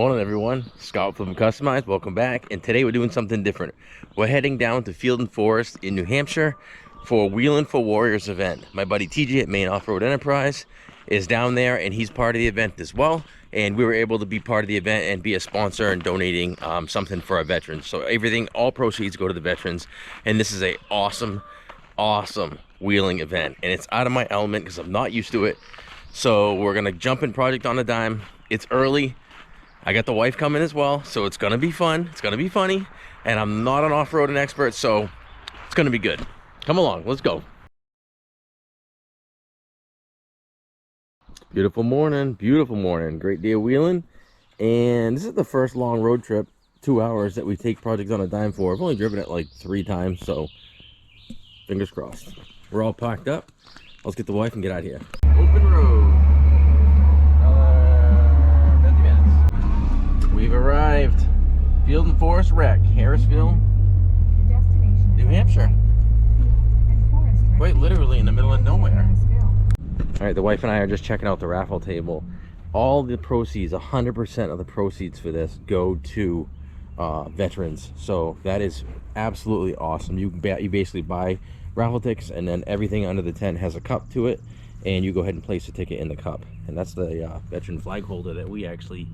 Morning everyone, Scott from Customized, welcome back. And today we're doing something different. We're heading down to Field and Forest in New Hampshire for a Wheelin' for Warriors event. My buddy TJ at Maine Off-Road Enterprise is down there and he's part of the event as well. And we were able to be part of the event and be a sponsor and donating something for our veterans. So everything, all proceeds go to the veterans. And this is a awesome wheeling event. And it's out of my element because I'm not used to it. So we're gonna jump in project on a dime. It's early. I got the wife coming as well, so it's gonna be fun. It's gonna be funny, and I'm not an off-roading expert, so it's gonna be good. Come along, let's go. Beautiful morning, great day of wheeling, and this is the first long road trip, 2 hours, that we take projects on a dime for. I've only driven it like 3 times, so fingers crossed. We're all packed up. Let's get the wife and get out of here. Open road. We've arrived. Field and Forest Rec, Harrisville, New Hampshire. Quite literally in the middle of nowhere. All right, the wife and I are just checking out the raffle table. All the proceeds, 100% of the proceeds for this go to veterans. So that is absolutely awesome. You basically buy raffle tickets, and then everything under the tent has a cup to it, and you go ahead and place a ticket in the cup. And that's the veteran flag holder that we actually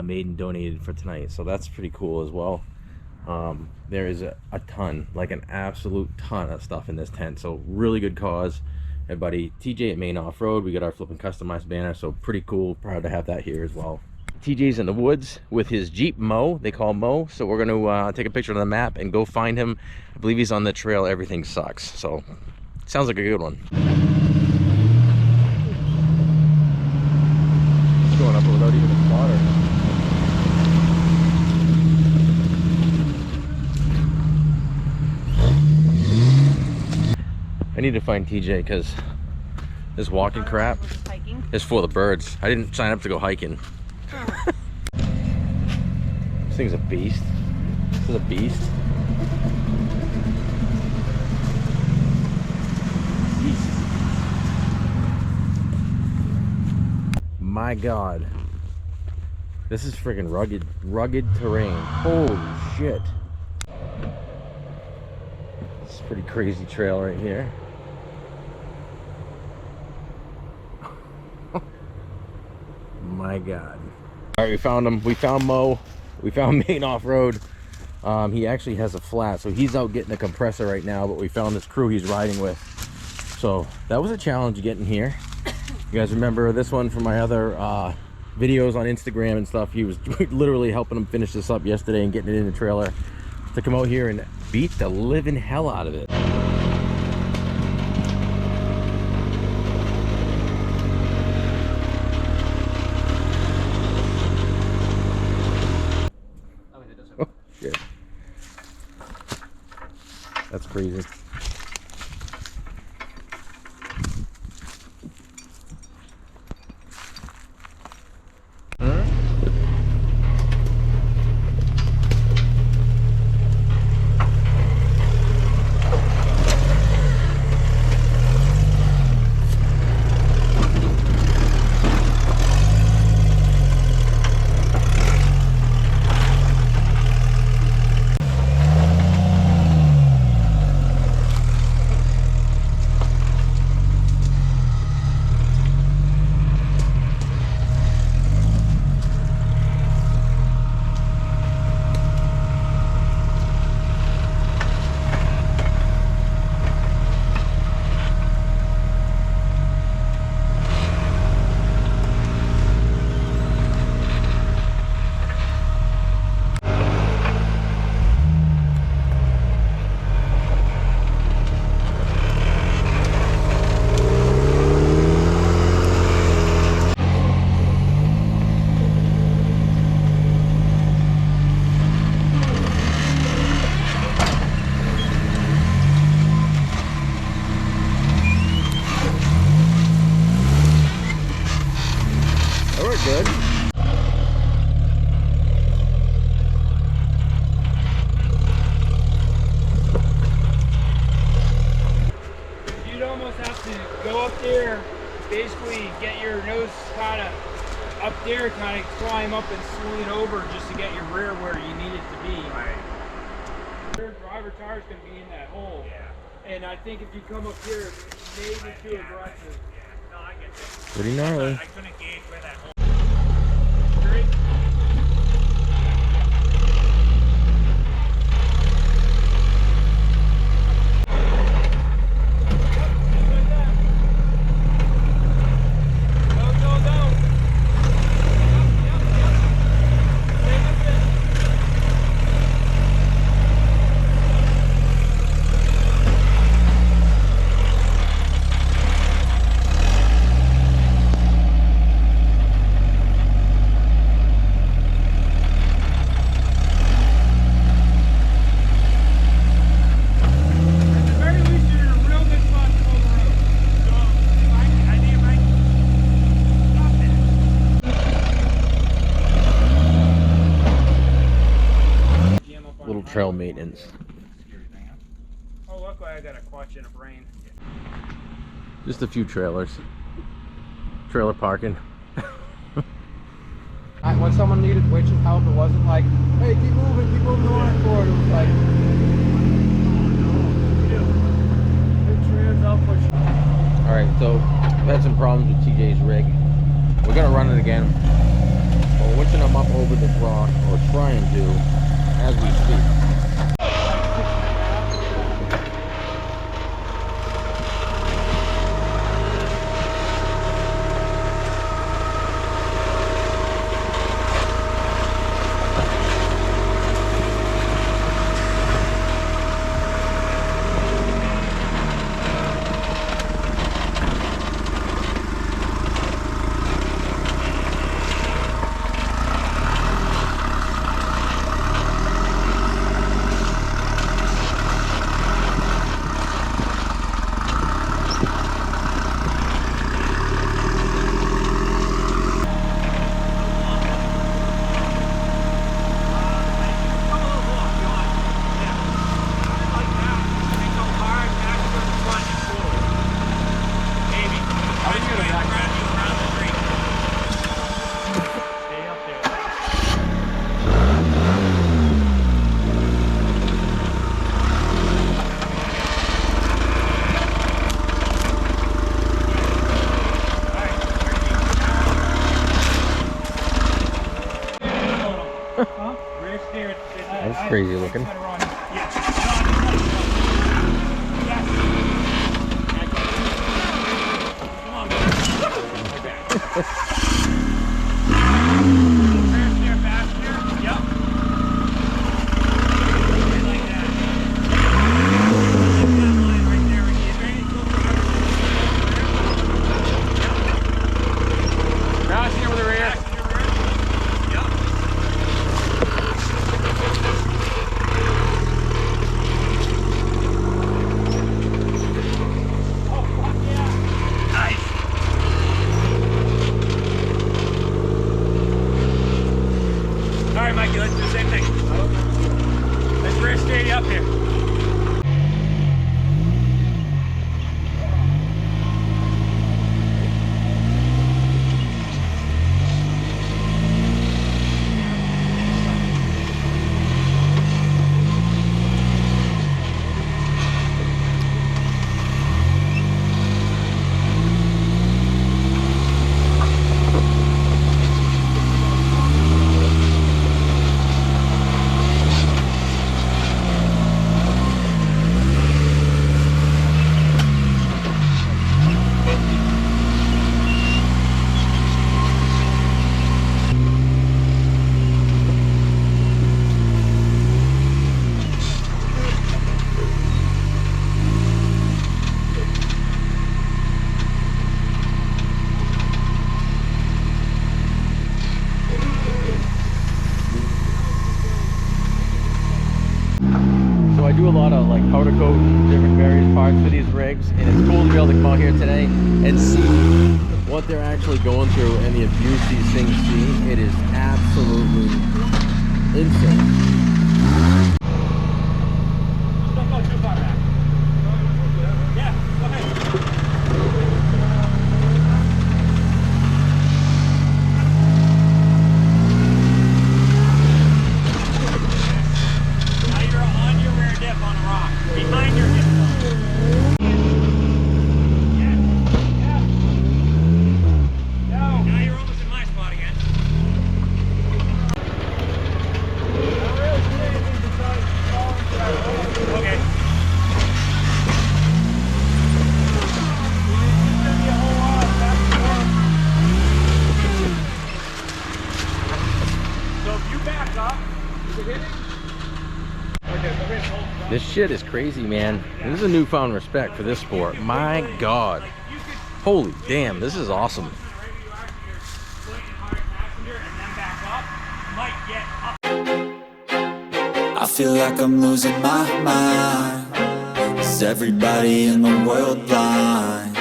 made and donated for tonight, so that's pretty cool as well. There is a ton, like an absolute ton of stuff in this tent, so really good cause. Everybody, TJ at Maine Off-Road, we got our Flippin' Customized banner, so pretty cool, proud to have that here as well. TJ's in the woods with his Jeep Mo, they call Mo, so we're gonna take a picture of the map and go find him. I believe he's on the trail Everything Sucks, so sounds like a good one. It's going up without even a spotter. I need to find TJ because this walking crap is for the birds. I didn't sign up to go hiking. This thing's a beast. This is a beast. My God. This is freaking rugged terrain. Holy shit. It's a pretty crazy trail right here. My God. All right, we found him. We found Mo. We found Maine Off-Road. He actually has a flat, so he's out getting a compressor right now, but we found this crew he's riding with. So that was a challenge getting here. You guys remember this one from my other videos on Instagram and stuff. He was literally helping him finish this up yesterday and getting it in the trailer to come out here and beat the living hell out of it. Oh, shit. That's crazy. come up and swing it over just to get your rear where you need it to be. Right. Your driver tire is going to be in that hole. Yeah. And I think if you come up here, maybe too aggressive. Yeah. No, I get it. Pretty gnarly. I couldn't gauge where that hole. Straight. Little trail maintenance. Oh, luckily I got a clutch and a brain. Just a few trailers. Trailer parking. When someone needed winching help, it wasn't like, hey, keep moving on forward. It was like, Alright, so we've had some problems with TJ's rig. We're gonna run it again. We're winching them up over the rock, or trying to, as we speak. That's crazy looking. Up here. I do a lot of like powder coat and different various parts for these rigs, and it's cool to be able to come out here today and see what they're actually going through and the abuse these things see. It is absolutely insane. Don't go too far back. Yeah, go ahead. back up. Is it hitting? Okay, so wait, hold on. This shit is crazy, man. This is a newfound respect for this sport. My God. Holy damn, this is awesome. I feel like I'm losing my mind. Is everybody in the world blind?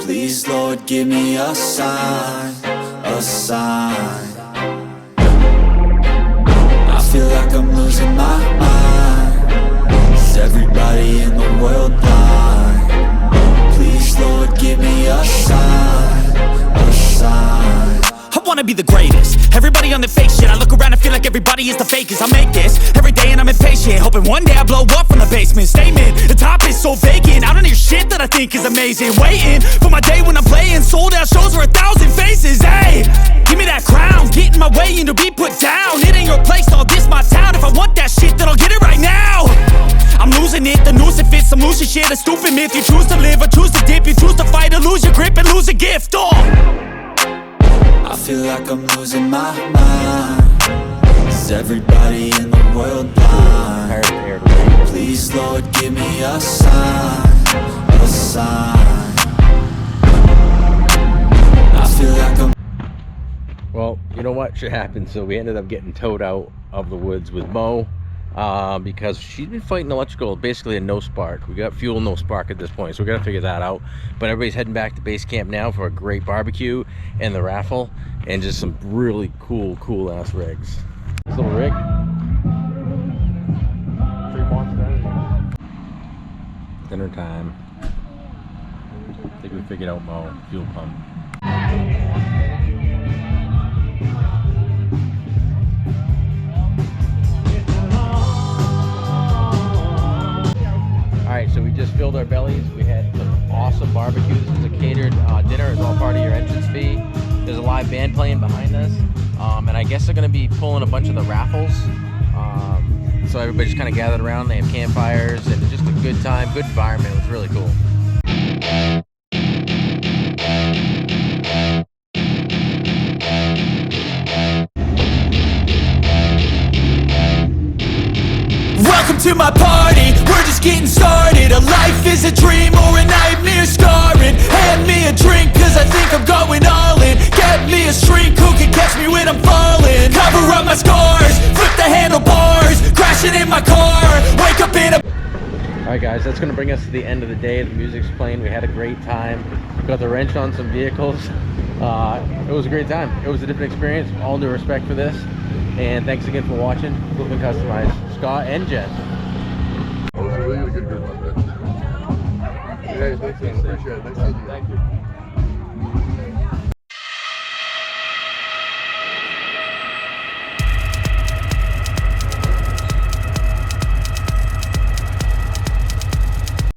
Please, Lord, give me a sign, a sign. I feel like I'm losing my mind. Is everybody in the world blind? Please, Lord, give me a sign, a sign. I wanna be the greatest. Everybody on the fake shit. I look around and feel like everybody is the fakest. I make this every day and I'm impatient, hoping one day I blow up from the basement. Statement, the top is so vacant. I don't hear shit that I think is amazing. Waiting for my day when I'm playing sold out shows for 1,000 faces. Hey, give me that crown, get in my way and to be put down. It ain't your place, all this my town. If I want that shit, then I'll get it right now. I'm losing it, the noose it fits. I'm losing shit, a stupid myth. You choose to live or choose to dip. You choose to fight or lose your grip and lose a gift. I feel like I'm losing my mind. Is everybody in the world blind? Please, Lord, give me a sign, a sign. I feel like I'm... Well, you know what should happen? So we ended up getting towed out of the woods with Mo because she's been fighting electrical, basically a no spark. We got fuel, no spark at this point, so we got to figure that out. But everybody's heading back to base camp now for a great barbecue and the raffle and just some really cool ass rigs. This little rig. 3 monsters. Dinner time. I think we figured out Mo fuel pump. Alright, so we just filled our bellies. We had some awesome barbecue. This is a catered dinner. It's all part of your entrance fee. There's a live band playing behind us. And I guess they're going to be pulling a bunch of the raffles. So everybody just kind of gathered around. They have campfires and just a good time, good environment. It was really cool. Welcome to my party, we're just getting started. A life is a dream or a nightmare scarring. Hand me a drink cause I think I'm going all in. Get me a shrink who can catch me when I'm falling. Cover up my scars, flip the handlebars, crashing in my car, wake up in a... Alright guys, that's going to bring us to the end of the day. The music's playing. We had a great time. Got the wrench on some vehicles. It was a great time. It was a different experience. All due respect for this. And thanks again for watching. Flip and Customize. Scott and Jen. It was a really good group on that. Hey, thanks, man. Appreciate it. Nice to meet you. Thank you.